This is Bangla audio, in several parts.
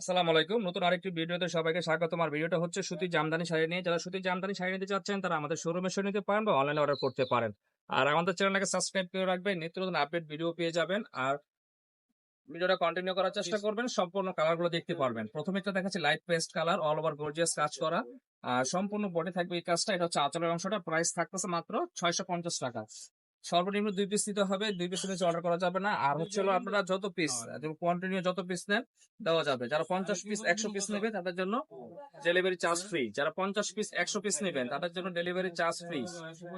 আসসালামু আলাইকুম। নতুন আরেকটি ভিডিওতে সবাইকে স্বাগতম। আর ভিডিওটা হচ্ছে সুতির জামদানি শাড়ি নিয়ে। যারা সুতির জামদানি শাড়ি নিতে চাচ্ছেন তারা আমাদের শোরুমে এসে নিতে পারেন বা অনলাইনে অর্ডার করতে পারেন। আর আমাদের চ্যানেলটাকে সাবস্ক্রাইব করে রাখবেন। নিত্য নতুন আপডেট ভিডিও পেয়ে যাবেন। আর ভিডিওটা কন্টিনিউ করার চেষ্টা করবেন। সম্পূর্ণ কালারগুলো দেখতে পারবেন। প্রথমে একটা দেখাচ্ছি light paste colour, all over gorgeous কাজ করা। আর সম্পূর্ণ বডি থাকবে এই কাজটা। এটা হচ্ছে আঁচলের অংশটা। প্রাইস থাকতেছে মাত্র 650 টাকা। সর্বনিম্ন ২ পিস নিতে হবে। ২ পিস নিচে অর্ডার করা যাবে না। আর হচ্ছে হলো আপনারা যত পিস কন্টিনিউ যত পিস নেন দেওয়া যাবে। যারা ৫০ পিস ১০০ পিস নেবে তাদের জন্য ডেলিভারি চার্জ ফ্রি। যারা ৫০ পিস ১০০ পিস নেবেন তাদের জন্য ডেলিভারি চার্জ ফ্রি।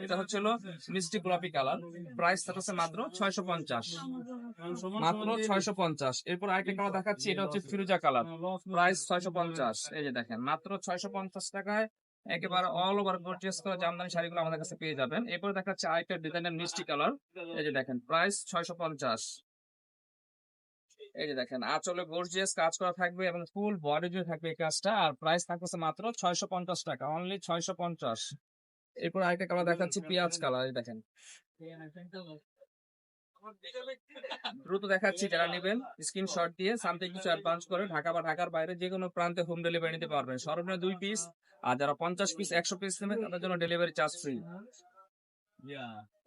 এটা হচ্ছে হলো মিষ্টি গোলাপি কালার। প্রাইস থাকছে মাত্র ৬৫০। মাত্র ৬৫০। এরপর আরেকটা কালার দেখাচ্ছি, এটা হচ্ছে ফিরোজা কালার। প্রাইস ৬৫০। এই যে দেখেন মাত্র ৬৫০ টাকায় একেবারে অল ওভার গর্জিয়াস করা জামদানি শাড়িগুলো আমাদের কাছে পেয়ে যাবেন। এরপরে দেখাচ্ছে আরেকটা ডিজাইনের মিষ্টি কালার। এই যে দেখেন প্রাইস ৬৫০। এই যে দেখেন আঁচলে গর্জিয়াস কাজ করা থাকবে এবং ফুল বডি জুড়ে থাকবে এই কাজটা। আর প্রাইস থাকতেছে মাত্র ৬৫০ টাকা, অনলি ৬৫০। এরপর আরেকটা কালার দেখাচ্ছি পেঁয়াজ কালার। এই দেখেন দ্রুত দেখাচ্ছি, যারা নেবেন স্ক্রিনশট দিয়ে সামথিং কিছু অ্যাডভান্স করে ঢাকা বা ঢাকার বাইরে যে কোনো প্রান্তে হোম ডেলিভারি নিতে পারবেন। সর্বনিম্ন ২ পিস। আর যারা ৫০ পিস ১০০ পিস নেবেন তাদের জন্য ডেলিভারি চার্জ ফ্রি।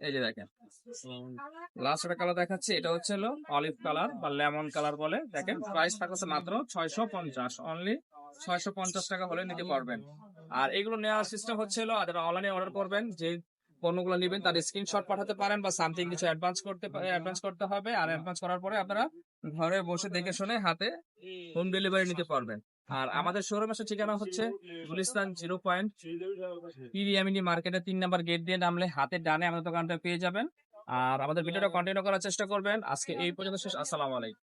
এই যে দেখেন লাস্ট একটা কালার দেখাচ্ছি, এটা হচ্ছে হলো অলিভ কালার বা লেমন কালার বলে। দেখেন প্রাইস থাকছে মাত্র ৬৫০, অনলি ৬৫০ টাকা হলে নিতে পারবেন। আর এগুলো নেওয়ার সিস্টেম হচ্ছে হলো যারা অনলাইনে অর্ডার করবেন, যে পণ্যগুলো নেবেন তার স্ক্রিনশট পাঠাতে পারেন বা সামথিং কিছু অ্যাডভান্স করতে হবে। আর অ্যাডভান্স করার পরে আপনারা ঘরে বসে দেখে শুনে হাতে হোম ডেলিভারি নিতে পারবেন। আর আমাদের শোরুম এর ঠিকানা হচ্ছে গুলিস্তান 0 পয়েন্ট পিরিয়ামিনি মার্কেটের ৩ নাম্বার গেট দিয়ে নামলে হাতের ডানে আমাদের দোকানটা পেয়ে যাবেন। আর আমাদের ভিডিওটা কন্টিনিউ করার চেষ্টা করবেন। আজকে এই পর্যন্ত শেষ। আসসালামু আলাইকুম।